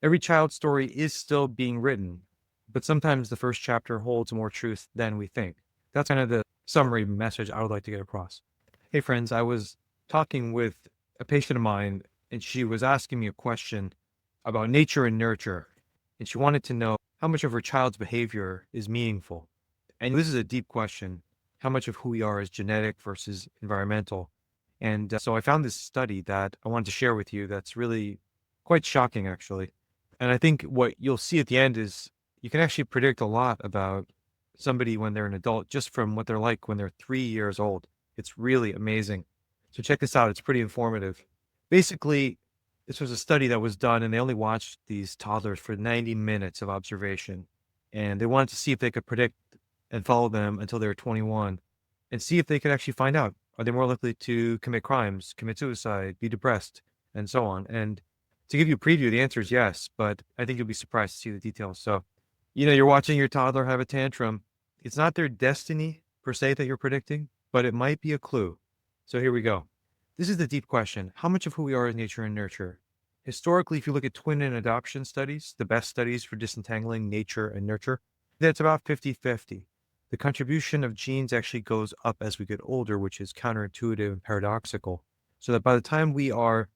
Every child's story is still being written, but sometimes the first chapter holds more truth than we think. That's kind of the summary message I would like to get across. Hey, friends, I was talking with a patient of mine, and she was asking me a question about nature and nurture. And she wanted to know how much of her child's behavior is meaningful. And this is a deep question. How much of who we are is genetic versus environmental? And so I found this study that I wanted to share with you that's really quite shocking, actually. And I think what you'll see at the end is you can actually predict a lot about somebody when they're an adult just from what they're like when they're 3 years old. It's really amazing. So check this out. It's pretty informative. Basically, this was a study that was done, and they only watched these toddlers for 90 minutes of observation. And they wanted to see if they could predict and follow them until they were 21 and see if they could actually find out. Are they more likely to commit crimes, commit suicide, be depressed, and so on? And to give you a preview, the answer is yes, but I think you'll be surprised to see the details. So, you're watching your toddler have a tantrum. It's not their destiny per se that you're predicting, but it might be a clue. So here we go. This is the deep question. How much of who we are is nature and nurture? Historically, if you look at twin and adoption studies, the best studies for disentangling nature and nurture, that's about 50-50. The contribution of genes actually goes up as we get older, which is counterintuitive and paradoxical. So that by the time we are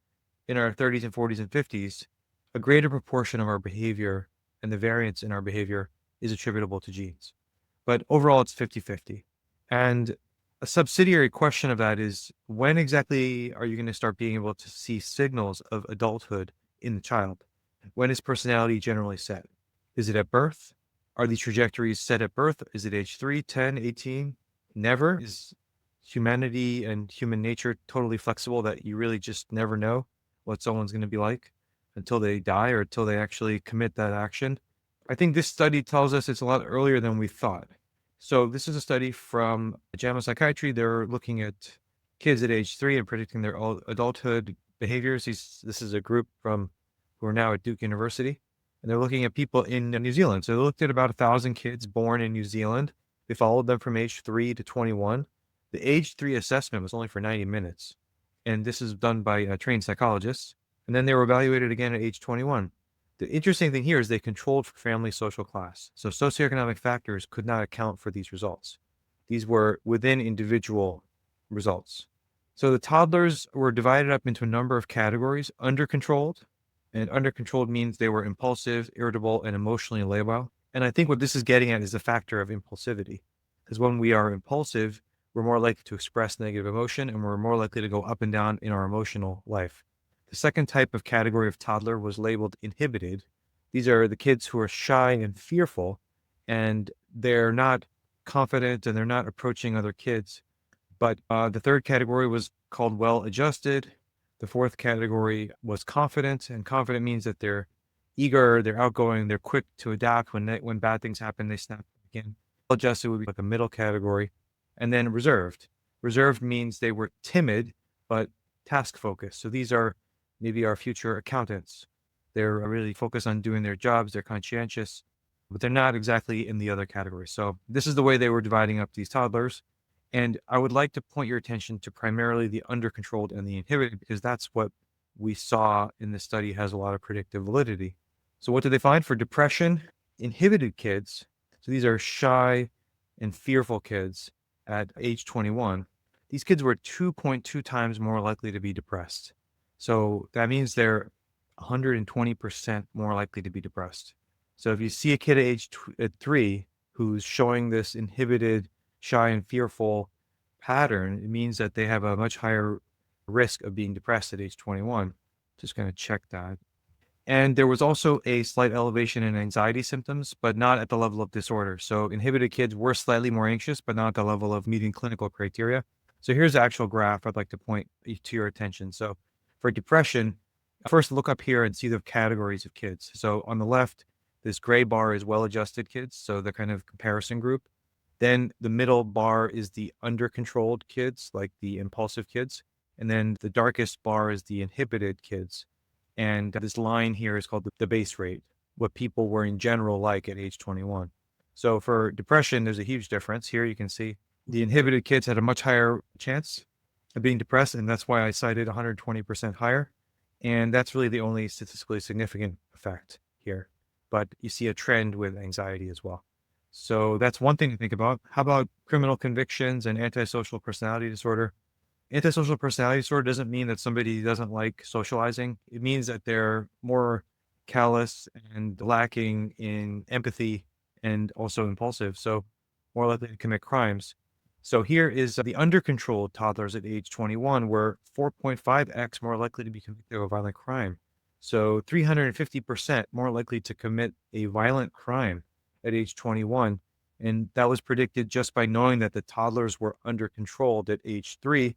in our 30s and 40s and 50s, a greater proportion of our behavior and the variance in our behavior is attributable to genes. But overall, it's 50-50. And a subsidiary question of that is, when exactly are you going to start being able to see signals of adulthood in the child? When is personality generally set? Is it at birth? Are these trajectories set at birth? Is it age 3, 10, 18? Never? Is humanity and human nature totally flexible that you really just never know what someone's going to be like until they die or until they actually commit that action? I think this study tells us it's a lot earlier than we thought. So this is a study from JAMA Psychiatry. They're looking at kids at age 3 and predicting their adulthood behaviors. This is a group who are now at Duke University, and they're looking at people in New Zealand. So they looked at about 1,000 kids born in New Zealand. They followed them from age 3 to 21. The age 3 assessment was only for 90 minutes, and this is done by trained psychologists. And then they were evaluated again at age 21. The interesting thing here is they controlled for family social class. So socioeconomic factors could not account for these results. These were within individual results. So the toddlers were divided up into a number of categories: under-controlled, and under-controlled means they were impulsive, irritable, and emotionally labile. And I think what this is getting at is the factor of impulsivity. Because when we are impulsive, we're more likely to express negative emotion, and we're more likely to go up and down in our emotional life. The second type of category of toddler was labeled inhibited. These are the kids who are shy and fearful, and they're not confident and they're not approaching other kids. But the third category was called well-adjusted. The fourth category was confident, and confident means that they're eager, they're outgoing, they're quick to adapt. When bad things happen, they snap back in. Well-adjusted would be like a middle category. And then reserved. Reserved means they were timid, but task-focused. So these are maybe our future accountants. They're really focused on doing their jobs. They're conscientious, but they're not exactly in the other category. So this is the way they were dividing up these toddlers. And I would like to point your attention to primarily the under-controlled and the inhibited, because that's what we saw in the study has a lot of predictive validity. So what did they find for depression? Inhibited kids, so these are shy and fearful kids at age 21. These kids were 2.2 times more likely to be depressed. So that means they're 120% more likely to be depressed. So if you see a kid at 3 who's showing this inhibited, shy, and fearful pattern, it means that they have a much higher risk of being depressed at age 21. Just going to check that. And there was also a slight elevation in anxiety symptoms, but not at the level of disorder. So inhibited kids were slightly more anxious, but not at the level of meeting clinical criteria. So here's the actual graph I'd like to point to your attention. So for depression, first look up here and see the categories of kids. So on the left, this gray bar is well-adjusted kids, so the kind of comparison group. Then the middle bar is the under-controlled kids, like the impulsive kids. And then the darkest bar is the inhibited kids. And this line here is called the base rate, what people were in general like at age 21. So for depression, there's a huge difference. Here you can see the inhibited kids had a much higher chance of being depressed, and that's why I cited 120% higher. And that's really the only statistically significant effect here. But you see a trend with anxiety as well. So that's one thing to think about. How about criminal convictions and antisocial personality disorder? Antisocial personality disorder doesn't mean that somebody doesn't like socializing. It means that they're more callous and lacking in empathy and also impulsive, so more likely to commit crimes. So here is the under-controlled toddlers at age 21 were 4.5x more likely to be convicted of a violent crime. So 350% more likely to commit a violent crime at age 21. And that was predicted just by knowing that the toddlers were under controlled at age 3,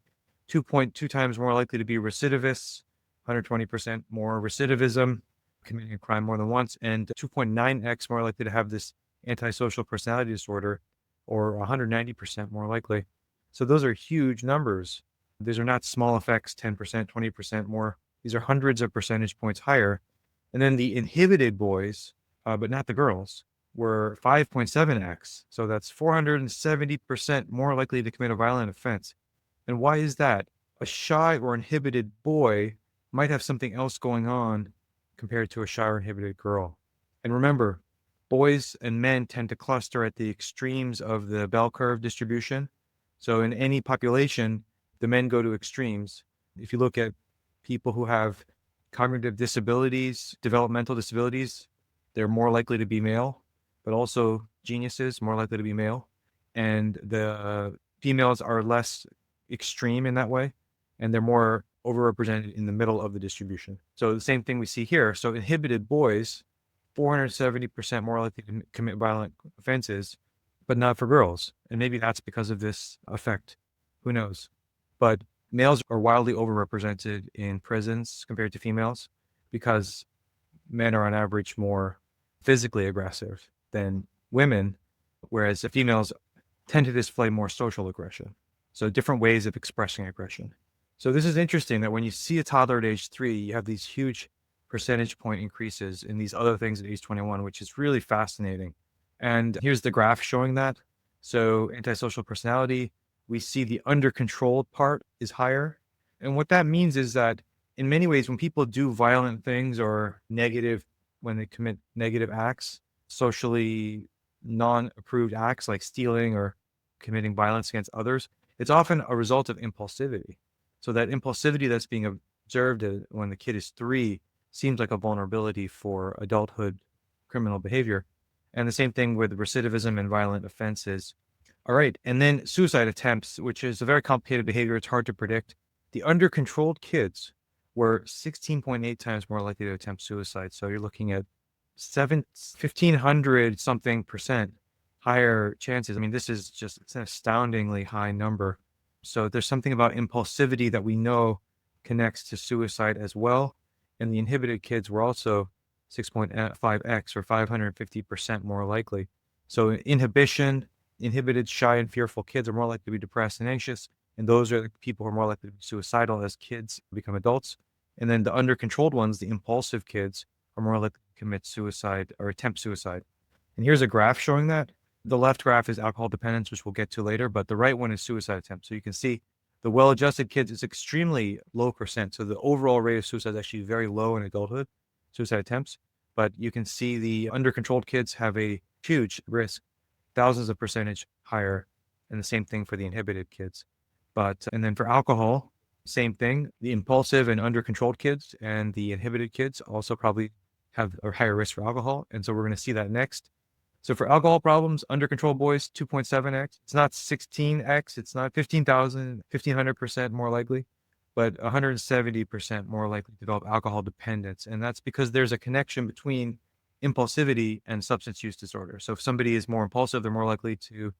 2.2 times more likely to be recidivists, 120% more recidivism, committing a crime more than once, and 2.9x more likely to have this antisocial personality disorder, or 190% more likely. So those are huge numbers. These are not small effects, 10%, 20% more. These are hundreds of percentage points higher. And then the inhibited boys, but not the girls, were 5.7x. So that's 470% more likely to commit a violent offense. And why is that? A shy or inhibited boy might have something else going on compared to a shy or inhibited girl. And remember, boys and men tend to cluster at the extremes of the bell curve distribution. So in any population, the men go to extremes. If you look at people who have cognitive disabilities, developmental disabilities, they're more likely to be male, but also geniuses, more likely to be male. And the females are less extreme in that way, and they're more overrepresented in the middle of the distribution. So the same thing we see here. So inhibited boys, 470% more likely to commit violent offenses, but not for girls. And maybe that's because of this effect. Who knows? But males are wildly overrepresented in prisons compared to females because men are on average more physically aggressive than women, whereas the females tend to display more social aggression. So different ways of expressing aggression. So this is interesting that when you see a toddler at age 3, you have these huge percentage point increases in these other things at age 21, which is really fascinating. And here's the graph showing that. So antisocial personality, we see the under controlled part is higher. And what that means is that in many ways, when people do violent things or negative, when they commit negative acts, socially non-approved acts like stealing or committing violence against others, it's often a result of impulsivity. So that impulsivity that's being observed when the kid is 3 seems like a vulnerability for adulthood criminal behavior. And the same thing with recidivism and violent offenses. All right. And then suicide attempts, which is a very complicated behavior. It's hard to predict. The under controlled kids were 16.8 times more likely to attempt suicide. So you're looking at 1,500 something percent higher chances. I mean, this is just, it's an astoundingly high number. So there's something about impulsivity that we know connects to suicide as well. And the inhibited kids were also 6.5x or 550% more likely. So inhibition, inhibited, shy, and fearful kids are more likely to be depressed and anxious. And those are the people who are more likely to be suicidal as kids become adults. And then the under controlled ones, the impulsive kids, are more likely to commit suicide or attempt suicide. And here's a graph showing that. The left graph is alcohol dependence, which we'll get to later, but the right one is suicide attempts. So you can see the well-adjusted kids is extremely low percent. So the overall rate of suicide is actually very low in adulthood, suicide attempts. But you can see the under-controlled kids have a huge risk, thousands of percentage higher, and the same thing for the inhibited kids. And then for alcohol, same thing. The impulsive and under-controlled kids and the inhibited kids also probably have a higher risk for alcohol. And so we're going to see that next. So for alcohol problems, under control boys, 2.7x. It's not 16x. It's not 15,000, 1,500% more likely, but 170% more likely to develop alcohol dependence. And that's because there's a connection between impulsivity and substance use disorder. So if somebody is more impulsive, they're more likely to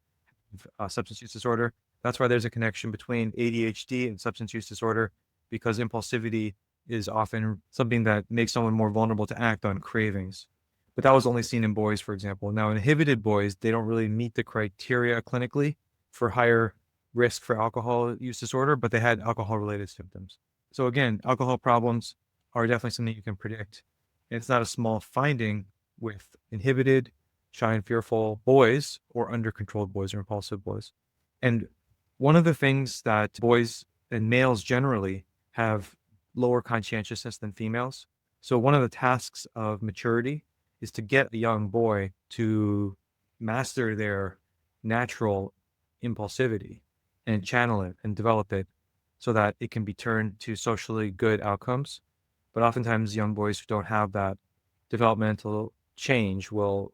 have substance use disorder. That's why there's a connection between ADHD and substance use disorder, because impulsivity is often something that makes someone more vulnerable to act on cravings. But that was only seen in boys, for example. Now, inhibited boys, they don't really meet the criteria clinically for higher risk for alcohol use disorder, but they had alcohol-related symptoms. So again, alcohol problems are definitely something you can predict. And it's not a small finding with inhibited, shy and fearful boys or under-controlled boys or impulsive boys. And one of the things that boys and males generally have lower conscientiousness than females. So one of the tasks of maturity is to get a young boy to master their natural impulsivity and channel it and develop it so that it can be turned to socially good outcomes. But oftentimes young boys who don't have that developmental change will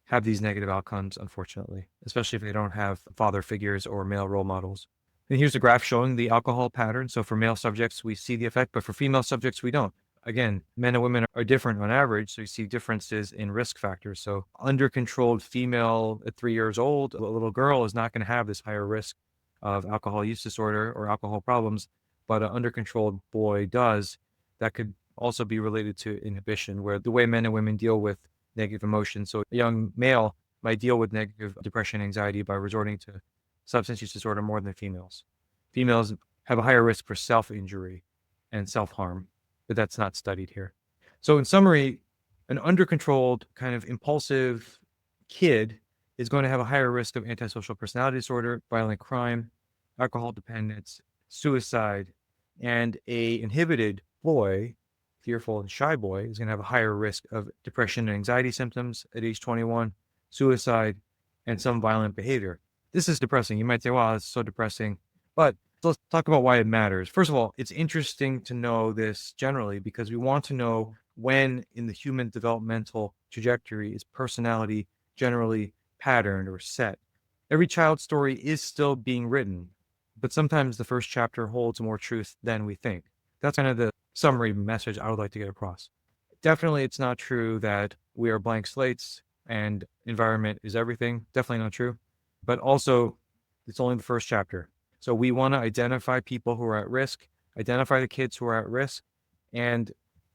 have these negative outcomes, unfortunately, especially if they don't have father figures or male role models. And here's a graph showing the alcohol pattern. So for male subjects, we see the effect, but for female subjects, we don't. Again, men and women are different on average, so you see differences in risk factors. So under-controlled female at 3 years old, a little girl is not going to have this higher risk of alcohol use disorder or alcohol problems, but an under-controlled boy does. That could also be related to inhibition, where the way men and women deal with negative emotions. So a young male might deal with negative depression and anxiety by resorting to substance use disorder more than females. Females have a higher risk for self-injury and self-harm, but that's not studied here. So in summary, an under-controlled kind of impulsive kid is going to have a higher risk of antisocial personality disorder, violent crime, alcohol dependence, suicide, and a inhibited boy, fearful and shy boy, is going to have a higher risk of depression and anxiety symptoms at age 21, suicide, and some violent behavior. This is depressing. You might say, wow, it's so depressing. But let's talk about why it matters. First of all, it's interesting to know this generally because we want to know when in the human developmental trajectory is personality generally patterned or set. Every child's story is still being written, but sometimes the first chapter holds more truth than we think. That's kind of the summary message I would like to get across. Definitely, it's not true that we are blank slates and environment is everything. Definitely not true. But also, it's only the first chapter. So we want to identify people who are at risk, identify the kids who are at risk, and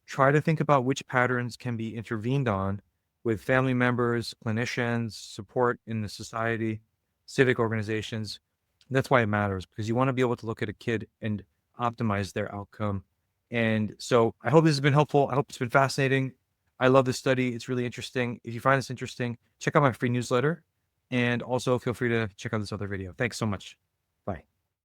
try to think about which patterns can be intervened on with family members, clinicians, support in the society, civic organizations. That's why it matters, because you want to be able to look at a kid and optimize their outcome. And so I hope this has been helpful. I hope it's been fascinating. I love this study. It's really interesting. If you find this interesting, check out my free newsletter. And also feel free to check out this other video. Thanks so much.